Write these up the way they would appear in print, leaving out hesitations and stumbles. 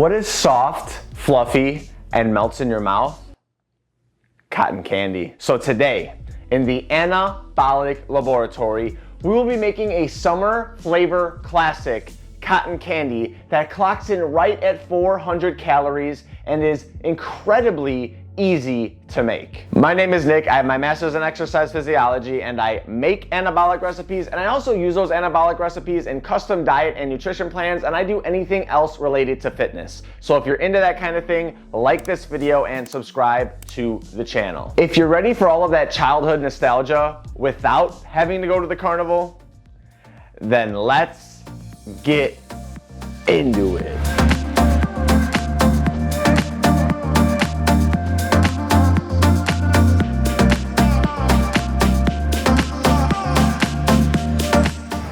What is soft, fluffy, and melts in your mouth? Cotton candy. So today, in the Anabolic Laboratory, we will be making a summer flavor classic cotton candy that clocks in right at 400 calories and is incredibly easy to make. My name is Nick. I have my master's in exercise physiology and I make anabolic recipes, and I also use those anabolic recipes in custom diet and nutrition plans, and I do anything else related to fitness. So if you're into that kind of thing, like this video and subscribe to the channel. If you're ready for all of that childhood nostalgia without having to go to the carnival, then let's get into it.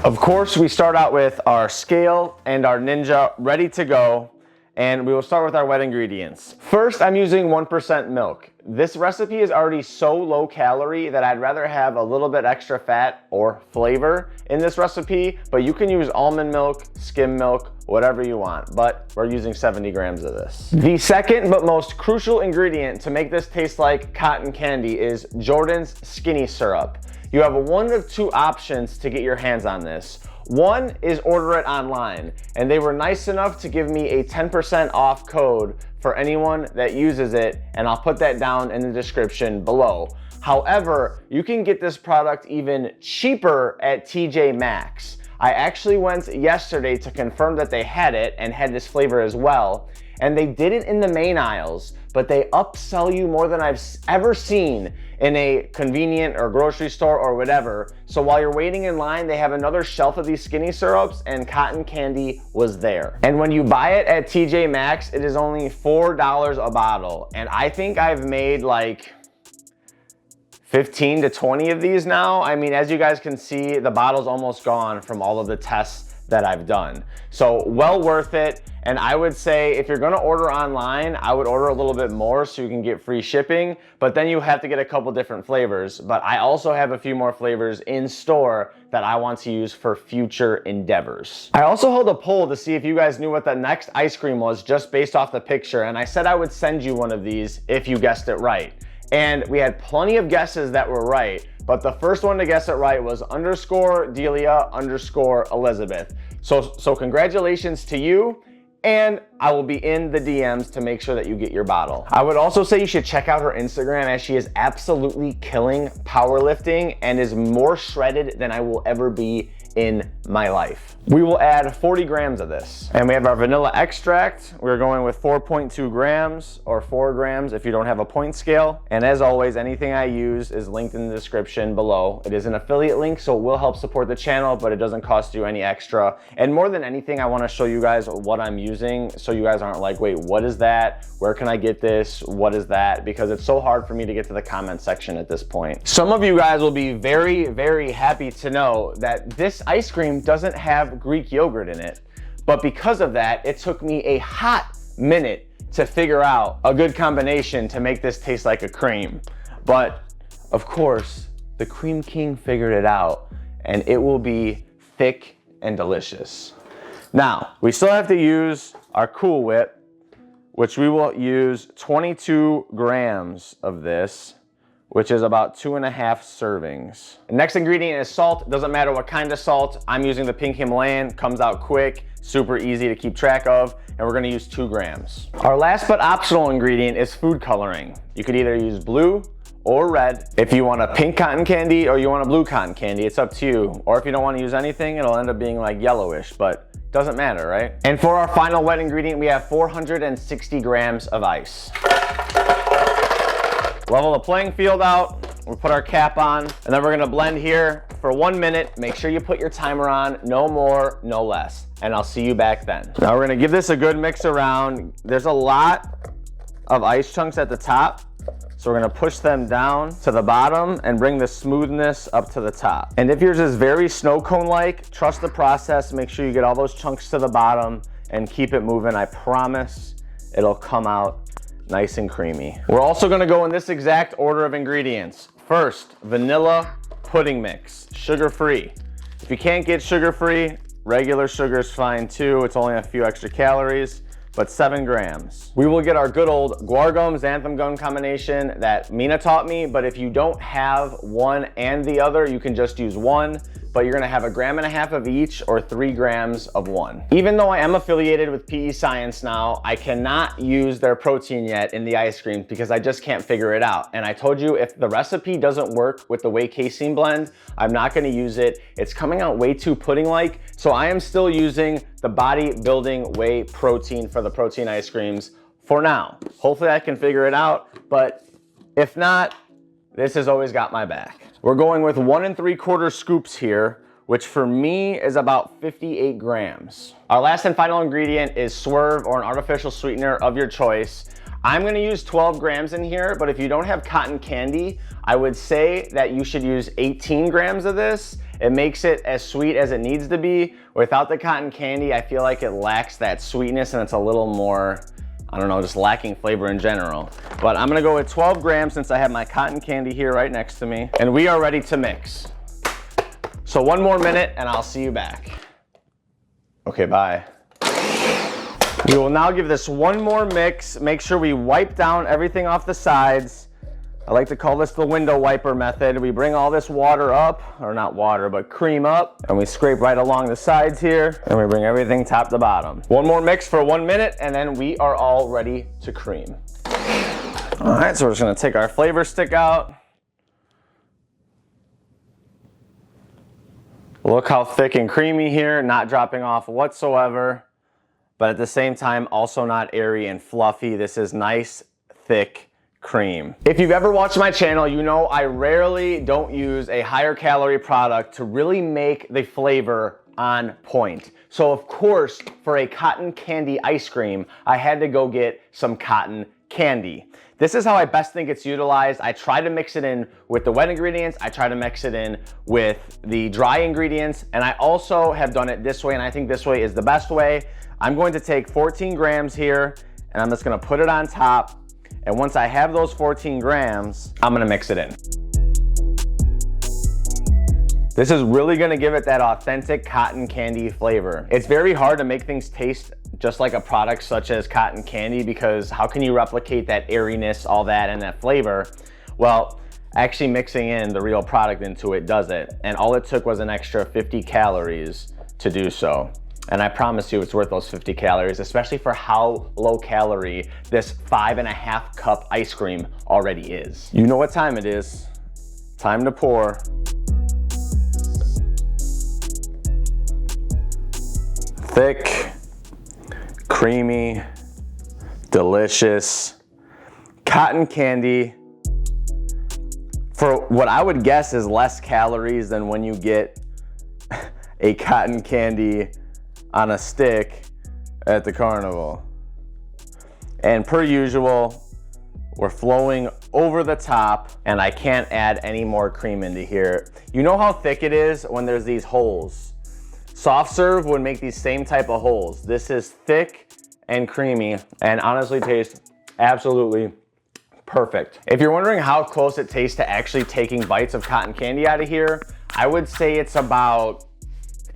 Of course, we start out with our scale and our Ninja ready to go, and we will start with our wet ingredients. First, I'm using 1% milk. This recipe is already so low calorie that I'd rather have a little bit extra fat or flavor in this recipe, but you can use almond milk, skim milk, whatever you want, but we're using 70 grams of this. The second but most crucial ingredient to make this taste like cotton candy is Jordan's Skinny Syrup. You have one of two options to get your hands on this. One is order it online, and they were nice enough to give me a 10% off code for anyone that uses it, and I'll put that down in the description below. However, you can get this product even cheaper at TJ Maxx. I actually went yesterday to confirm that they had it and had this flavor as well, and they did it in the main aisles, but they upsell you more than I've ever seen in a convenient or grocery store or whatever. So while you're waiting in line, they have another shelf of these skinny syrups, and cotton candy was there. And when you buy it at TJ Maxx, it is only $4 a bottle. And I think I've made like 15 to 20 of these now. I mean, as you guys can see, the bottle's almost gone from all of the tests that I've done. So well worth it. And I would say if you're gonna order online, I would order a little bit more so you can get free shipping, but then you have to get a couple different flavors. But I also have a few more flavors in store that I want to use for future endeavors. I also held a poll to see if you guys knew what the next ice cream was just based off the picture, and I said I would send you one of these if you guessed it right. And we had plenty of guesses that were right, but the first one to guess it right was _Delia_Elizabeth. So congratulations to you, and I will be in the DMs to make sure that you get your bottle. I would also say you should check out her Instagram, as she is absolutely killing powerlifting and is more shredded than I will ever be in my life. We will add 40 grams of this. And we have our vanilla extract. We're going with 4.2 grams or 4 grams if you don't have a point scale. And as always, anything I use is linked in the description below. It is an affiliate link, so it will help support the channel, but it doesn't cost you any extra. And more than anything, I want to show you guys what I'm using so you guys aren't like, wait, what is that? Where can I get this? What is that? Because it's so hard for me to get to the comment section at this point. Some of you guys will be very, very happy to know that this ice cream doesn't have Greek yogurt in it. But because of that, it took me a hot minute to figure out a good combination to make this taste like a cream. But of course, the Cream King figured it out, and it will be thick and delicious. Now, we still have to use our Cool Whip, which we will use 22 grams of this, which is about 2.5 servings. The next ingredient is salt. Doesn't matter what kind of salt. I'm using the pink Himalayan, comes out quick, super easy to keep track of, and we're gonna use 2 grams. Our last but optional ingredient is food coloring. You could either use blue or red. If you want a pink cotton candy or you want a blue cotton candy, it's up to you. Or if you don't want to use anything, it'll end up being like yellowish, but doesn't matter, right? And for our final wet ingredient, we have 460 grams of ice. Level the playing field out, we put our cap on, and then we're gonna blend here for 1 minute. Make sure you put your timer on, no more, no less. And I'll see you back then. Now we're gonna give this a good mix around. There's a lot of ice chunks at the top, so we're gonna push them down to the bottom and bring the smoothness up to the top. And if yours is very snow cone-like, trust the process, make sure you get all those chunks to the bottom and keep it moving. I promise it'll come out nice and creamy. We're also gonna go in this exact order of ingredients. First, vanilla pudding mix, sugar-free. If you can't get sugar-free, regular sugar is fine too. It's only a few extra calories, but 7 grams. We will get our good old guar gum, xanthan gum combination that Mina taught me, but if you don't have one and the other, you can just use one, but you're gonna have 1.5 grams of each or 3 grams of one. Even though I am affiliated with PE Science now, I cannot use their protein yet in the ice cream because I just can't figure it out. And I told you if the recipe doesn't work with the whey casein blend, I'm not gonna use it. It's coming out way too pudding-like, so I am still using the bodybuilding whey protein for the protein ice creams for now. Hopefully I can figure it out, but if not, this has always got my back. We're going with 1 3/4 scoops here, which for me is about 58 grams. Our last and final ingredient is Swerve, or an artificial sweetener of your choice. I'm gonna use 12 grams in here, but if you don't have cotton candy, I would say that you should use 18 grams of this. It makes it as sweet as it needs to be. Without the cotton candy, I feel like it lacks that sweetness and it's a little more, I don't know, just lacking flavor in general. But I'm gonna go with 12 grams since I have my cotton candy here right next to me. And we are ready to mix. So 1 more minute and I'll see you back. Okay, bye. We will now give this 1 more mix. Make sure we wipe down everything off the sides. I like to call this the window wiper method. We bring all this water up, or not water, but cream up, and we scrape right along the sides here, and we bring everything top to bottom. 1 more mix for 1 minute, and then we are all ready to cream. All right, so we're just gonna take our flavor stick out. Look how thick and creamy here, not dropping off whatsoever, but at the same time, also not airy and fluffy. This is nice, thick cream. If you've ever watched my channel, you know I rarely don't use a higher calorie product to really make the flavor on point. So of course, for a cotton candy ice cream, I had to go get some cotton candy. This is how I best think it's utilized. I try to mix it in with the wet ingredients. I try to mix it in with the dry ingredients. And I also have done it this way, and I think this way is the best way. I'm going to take 14 grams here, and I'm just gonna put it on top. And once I have those 14 grams, I'm gonna mix it in. This is really gonna give it that authentic cotton candy flavor. It's very hard to make things taste just like a product such as cotton candy, because how can you replicate that airiness, all that, and that flavor? Well, actually mixing in the real product into it does it. And all it took was an extra 50 calories to do so. And I promise you it's worth those 50 calories, especially for how low calorie this 5.5 cup ice cream already is. You know what time it is. Time to pour. Thick, creamy, delicious cotton candy for what I would guess is less calories than when you get a cotton candy on a stick at the carnival. And per usual, we're flowing over the top, and I can't add any more cream into here. You know how thick it is when there's these holes? Soft serve would make these same type of holes. This is thick and creamy and honestly tastes absolutely perfect. If you're wondering how close it tastes to actually taking bites of cotton candy out of here, I would say it's about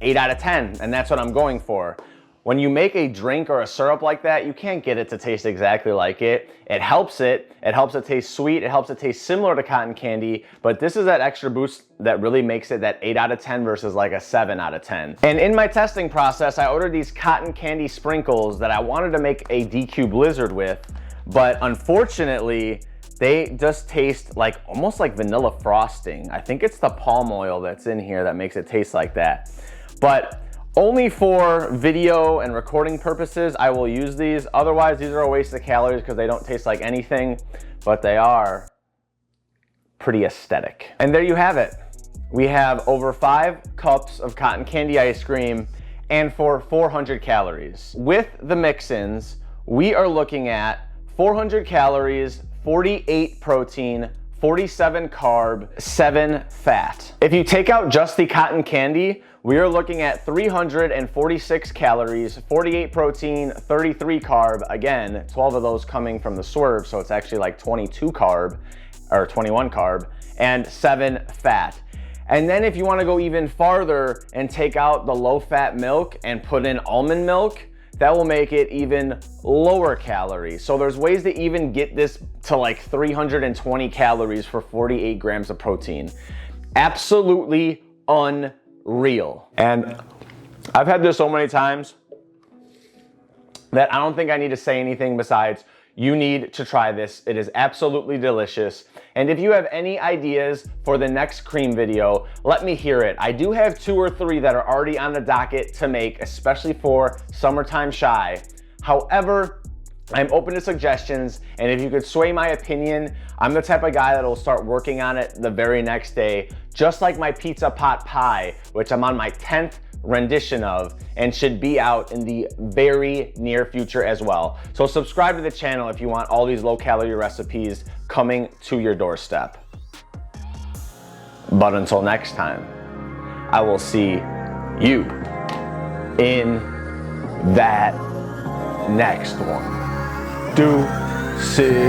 8 out of 10, and that's what I'm going for. When you make a drink or a syrup like that, you can't get it to taste exactly like it. It helps it taste sweet, it helps it taste similar to cotton candy, but this is that extra boost that really makes it that 8 out of 10 versus like a 7 out of 10. And in my testing process, I ordered these cotton candy sprinkles that I wanted to make a DQ Blizzard with, but unfortunately, they just taste like almost like vanilla frosting. I think it's the palm oil that's in here that makes it taste like that. But only for video and recording purposes, I will use these. Otherwise, these are a waste of calories because they don't taste like anything, but they are pretty aesthetic. And there you have it. We have over 5 cups of cotton candy ice cream and for 400 calories. With the mix-ins, we are looking at 400 calories, 48 protein, 47 carb, 7 fat. If you take out just the cotton candy, we are looking at 346 calories, 48 protein, 33 carb. Again, 12 of those coming from the Swerve, so it's actually like 22 carb, or 21 carb, and 7 fat. And then if you wanna go even farther and take out the low fat milk and put in almond milk, that will make it even lower calories. So there's ways to even get this to like 320 calories for 48 grams of protein. Absolutely unreal. And I've had this so many times that I don't think I need to say anything besides you need to try this. It is absolutely delicious. And if you have any ideas for the next cream video, let me hear it. I do have 2 or 3 that are already on the docket to make, especially for Summertime Shy. However, I'm open to suggestions, and if you could sway my opinion, I'm the type of guy that will start working on it the very next day, just like my pizza pot pie, which I'm on my 10th rendition of and should be out in the very near future as well. So subscribe to the channel if you want all these low-calorie recipes coming to your doorstep. But until next time, I will see you in that next one. Deuces.